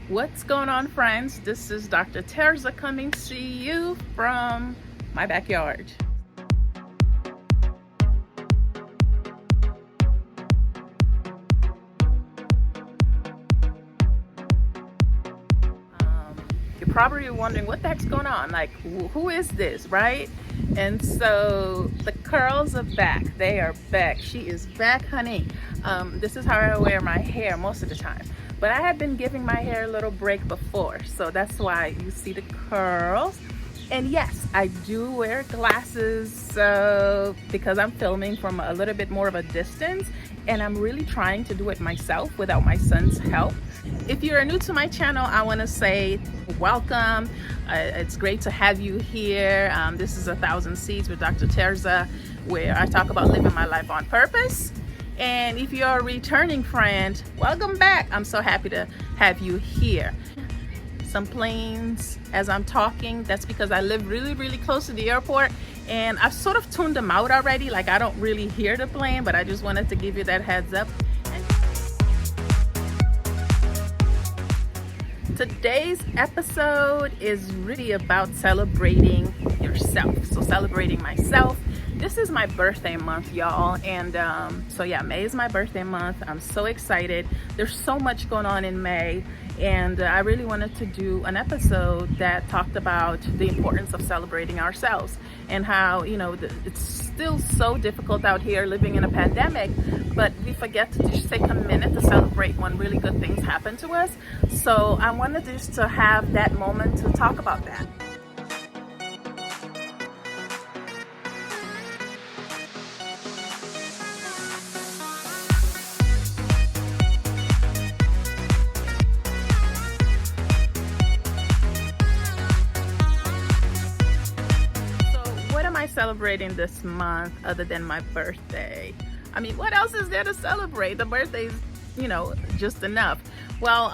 What's going on, friends? This is Dr. Terza coming to you from my backyard. You're probably wondering what the heck's going on, like who is this, right? And so the curls are back. They are back. She is back, honey. This is how I wear my hair most of the time, but I had been giving my hair a little break before, so that's why you see the curls. And yes, I do wear glasses because I'm filming from a little bit more of a distance, and I'm really trying to do it myself without my son's help. If you're new to my channel, I want to say welcome. It's great to have you here. This is 1,000 Seeds with Dr. Terza, where I talk about living my life on purpose. And if you're a returning friend, welcome back. I'm so happy to have you here. Some planes as I'm talking, that's because I live really close to the airport, and I've sort of tuned them out already. Like, I don't really hear the plane, but I just wanted to give you that heads up. Today's episode is really about celebrating yourself. So celebrating myself. This is my birthday month, y'all, and so yeah, May is my birthday month. I'm so excited. There's so much going on in May, and I really wanted to do an episode that talked about the importance of celebrating ourselves and how, you know, it's still so difficult out here living in a pandemic, but we forget to just take a minute to celebrate when really good things happen to us. So I wanted just to have that moment to talk about that. Celebrating this month other than my birthday? I mean, what else is there to celebrate? The birthday's, you know, just enough. Well,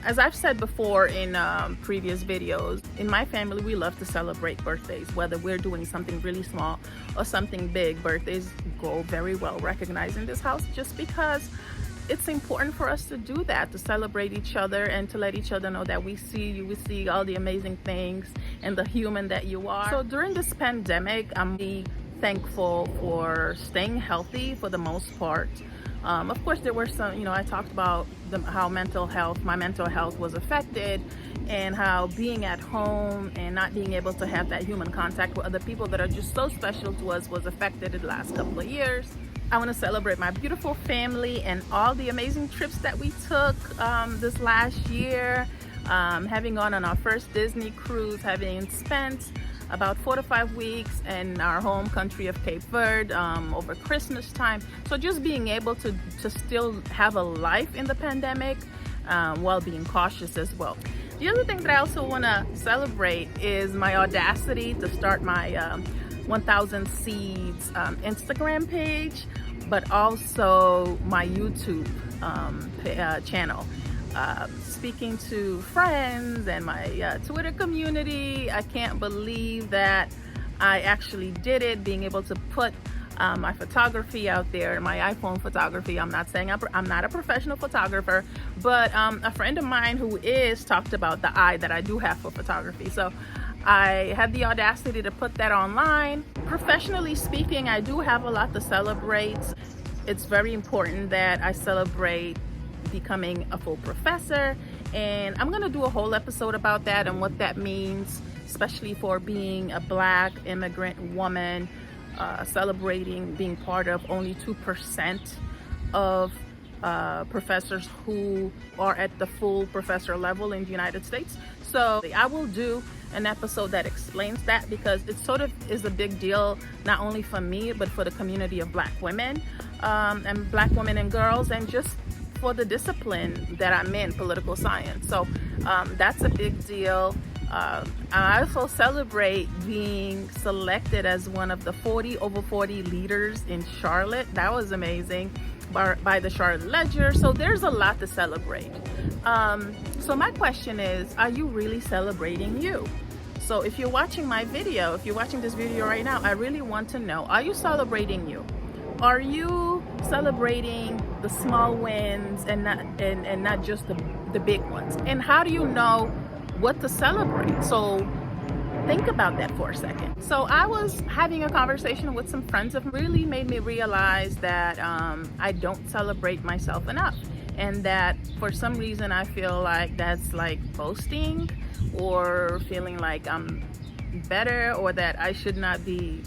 as I've said before in previous videos, in my family we love to celebrate birthdays, whether we're doing something really small or something big. Birthdays go very well recognized in this house just because it's important for us to do that, to celebrate each other and to let each other know that we see you, we see all the amazing things and the human that you are. So during this pandemic, I'm really thankful for staying healthy for the most part. Of course, there were some, you know, I talked about how my mental health was affected, and how being at home and not being able to have that human contact with other people that are just so special to us was affected in the last couple of years. I want to celebrate my beautiful family and all the amazing trips that we took this last year, having gone on our first Disney cruise, having spent about 4 to 5 weeks in our home country of Cape Verde over Christmas time. So just being able to still have a life in the pandemic while being cautious as well. The other thing that I also want to celebrate is my audacity to start my 1,000 Seeds Instagram page, but also my YouTube channel. Speaking to friends and my Twitter community, I can't believe that I actually did it, being able to put my photography out there, my iPhone photography. I'm not saying I'm not a professional photographer, but a friend of mine who is talked about the eye that I do have for photography. So I had the audacity to put that online. Professionally speaking, I do have a lot to celebrate. It's very important that I celebrate becoming a full professor, and I'm gonna do a whole episode about that and what that means, especially for being a Black immigrant woman, celebrating being part of only 2% of professors who are at the full professor level in the United States. So I will do an episode that explains that, because it sort of is a big deal, not only for me, but for the community of Black women and Black women and girls, and just for the discipline that I'm in, political science. So that's a big deal. I also celebrate being selected as one of the 40 over 40 leaders in Charlotte. That was amazing, by the Charlotte Ledger. So there's a lot to celebrate. So my question is, are you really celebrating you? So if you're watching my video, if you're watching this video right now, I really want to know, are you celebrating you? Are you celebrating the small wins and not just the big ones? And how do you know what to celebrate? So think about that for a second. So I was having a conversation with some friends that really made me realize that I don't celebrate myself enough, and that for some reason I feel like that's like boasting or feeling like I'm better, or that I should not be,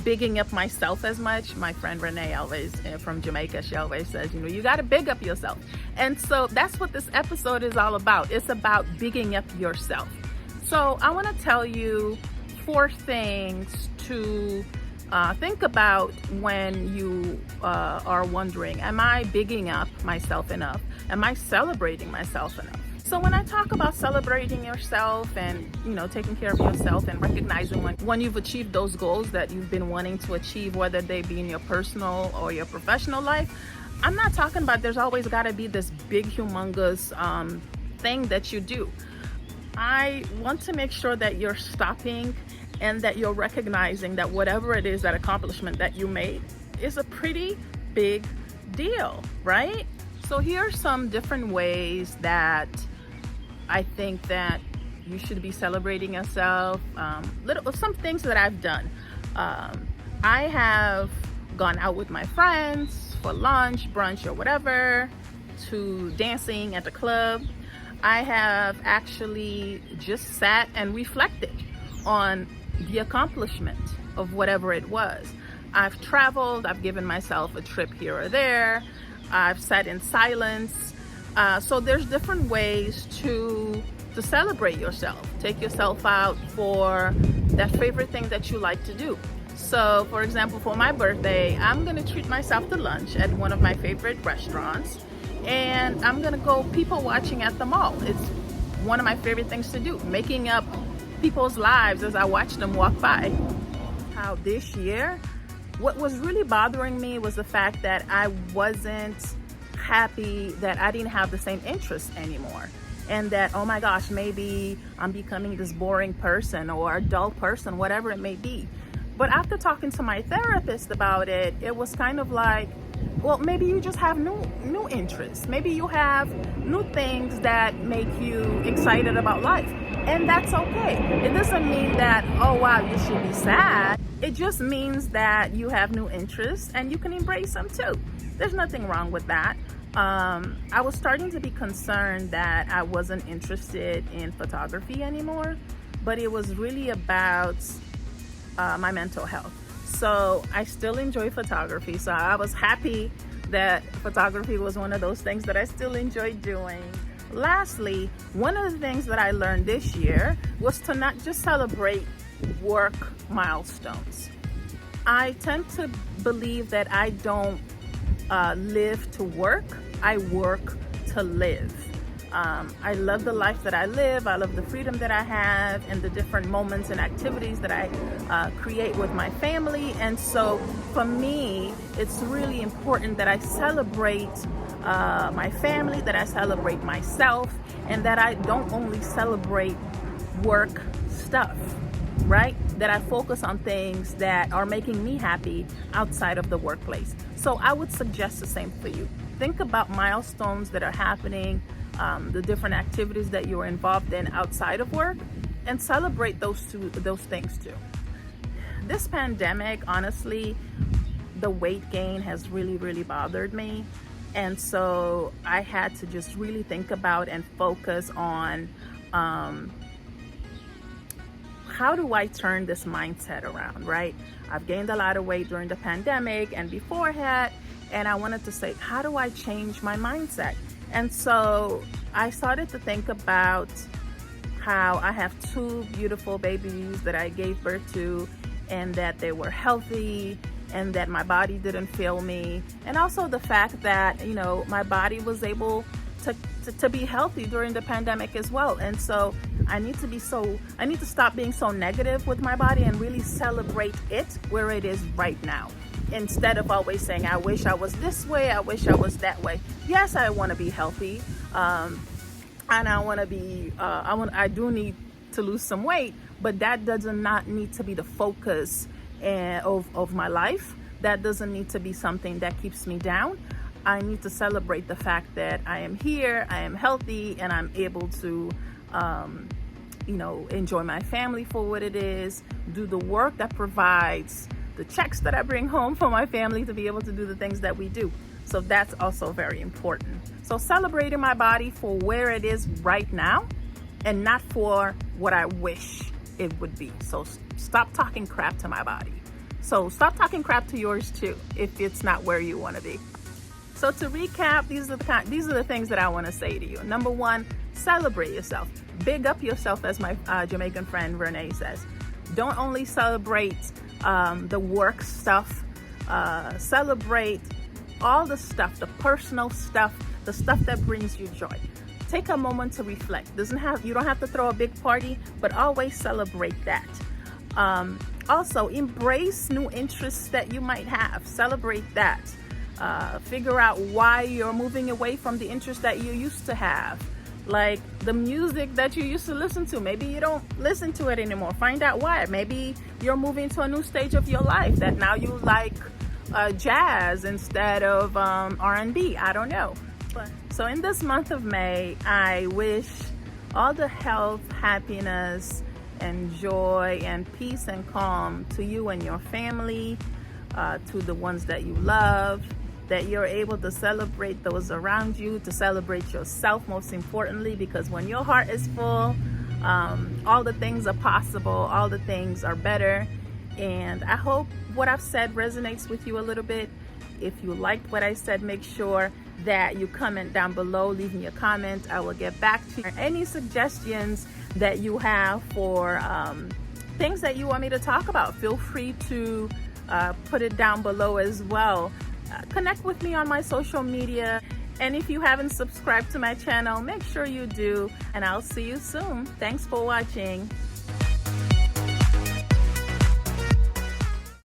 bigging up myself as much. My friend Renee always, from Jamaica, she always says, you got to big up yourself. And so that's what this episode is all about. It's about bigging up yourself. So I want to tell you 4 things to think about when you are wondering, am I bigging up myself enough? Am I celebrating myself enough? So when I talk about celebrating yourself and, taking care of yourself and recognizing when you've achieved those goals that you've been wanting to achieve, whether they be in your personal or your professional life, I'm not talking about there's always got to be this big, humongous thing that you do. I want to make sure that you're stopping and that you're recognizing that whatever it is, that accomplishment that you made is a pretty big deal, right? So here are some different ways that I think that you should be celebrating yourself. Some things that I've done. I have gone out with my friends for lunch, brunch, or whatever, to dancing at the club. I have actually just sat and reflected on the accomplishment of whatever it was. I've traveled, I've given myself a trip here or there, I've sat in silence. So there's different ways to celebrate yourself. Take yourself out for that favorite thing that you like to do. So for example, for my birthday, I'm gonna treat myself to lunch at one of my favorite restaurants. And I'm gonna go people watching at the mall. It's one of my favorite things to do, making up people's lives as I watch them walk by. How this year, what was really bothering me was the fact that I wasn't happy that I didn't have the same interests anymore. And that, oh my gosh, maybe I'm becoming this boring person or a dull person, whatever it may be. But after talking to my therapist about it, it was kind of like, well, maybe you just have new interests. Maybe you have new things that make you excited about life. And that's okay. It doesn't mean that, oh wow, you should be sad. It just means that you have new interests and you can embrace them too. There's nothing wrong with that. I was starting to be concerned that I wasn't interested in photography anymore, but it was really about my mental health. So I still enjoy photography. So I was happy that photography was one of those things that I still enjoy doing. Lastly, one of the things that I learned this year was to not just celebrate work milestones. I tend to believe that I don't live to work, I work to live. I love the life that I live. I love the freedom that I have and the different moments and activities that I create with my family. And so for me, it's really important that I celebrate my family, that I celebrate myself, and that I don't only celebrate work stuff, right? That I focus on things that are making me happy outside of the workplace. So I would suggest the same for you. Think about milestones that are happening, the different activities that you're involved in outside of work, and celebrate those things too. This pandemic, honestly, the weight gain has really bothered me. And so I had to just really think about and focus on how do I turn this mindset around, right? I've gained a lot of weight during the pandemic and before that, and I wanted to say, how do I change my mindset? And so I started to think about how I have 2 beautiful babies that I gave birth to, and that they were healthy, and that my body didn't fail me. And also the fact that, you know, my body was able to be healthy during the pandemic as well. And so I need to stop being so negative with my body and really celebrate it where it is right now. Instead of always saying, I wish I was this way, I wish I was that way. Yes, I want to be healthy. And I do need to lose some weight, but that does not need to be the focus of my life. That doesn't need to be something that keeps me down. I need to celebrate the fact that I am here, I am healthy, and I'm able to enjoy my family for what it is, do the work that provides the checks that I bring home for my family to be able to do the things that we do. So that's also very important. So celebrating my body for where it is right now and not for what I wish it would be. So stop talking crap to my body. So stop talking crap to yours too if it's not where you want to be. So to recap, these are the things that I want to say to you. Number one, celebrate yourself. Big up yourself, as my Jamaican friend Renee says. Don't only celebrate the work stuff. Celebrate all the stuff, the personal stuff, the stuff that brings you joy. Take a moment to reflect. You don't have to throw a big party, but always celebrate that. Also, embrace new interests that you might have. Celebrate that. Figure out why you're moving away from the interest that you used to have. Like the music that you used to listen to, maybe you don't listen to it anymore. Find out why. Maybe you're moving to a new stage of your life that now you like jazz instead of R&B. I don't know. So in this month of May, I wish all the health, happiness, and joy and peace and calm to you and your family, to the ones that you love, that you're able to celebrate those around you, to celebrate yourself most importantly, because when your heart is full, all the things are possible, all the things are better. And I hope what I've said resonates with you a little bit. If you liked what I said, make sure that you comment down below, leave me a comment. I will get back to you. Any suggestions that you have for things that you want me to talk about, feel free to put it down below as well. Connect with me on my social media, and if you haven't subscribed to my channel, make sure you do, and I'll see you soon. Thanks for watching.